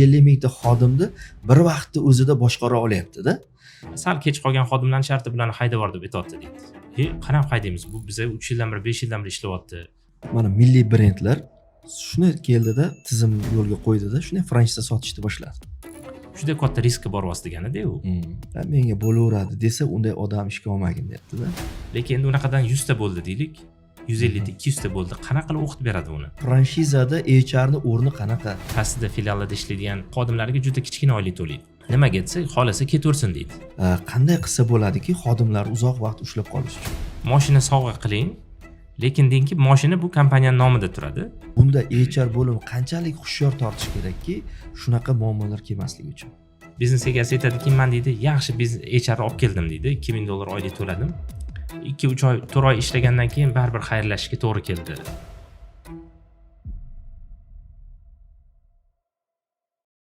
50 mingta xodimni bir vaqtda o'zida boshqara olyapti-da. Sal kech qolgan xodimlarning sharti bularni haydab yubor deb aytayapti deydi. Qanday haydaymiz? Bu biza 3 yildan beri, 5 yildan beri ishlayapti. Mana milliy brendlar shuni keldida, tizim yo'lga qo'ydida, shunday franchiza sotishni boshladi. Juda katta riskka boryapti degani-da u. Menga bo'laveradi desa, unday odam ishga olmagin deyapti-da. Lekin endi unaqadan 100 ta bo'ldi deylik. 150 ta, 200 ta bo'ldi. Qanaqa qilib o'qitib beradi uni? Franshizada HR ni o'rni qanaqa? Pastida filiallarda ishlaydigan xodimlarga juda kichkina oylik to'laydi. Nimaga desa, xolasa ketaversin deydi. Qanday qilsa bo'ladiki, xodimlar uzoq vaqt ushlab qolish uchun? Mashina sovg'a qiling, lekin dengki mashina bu kompaniyaning nomida turadi. Bunda HR bo'limi qanchalik hushyor tortish kerakki, shunaqa muammolar kelmasligi uchun. Biznes egasi aytadiki, men deydi, yaxshi biznes HR olib keldim deydi, $2000 oylik to'ladim. 2-3 oy, 4 oy ishlagandan keyin baribir xayrlashishga to'g'ri keldi.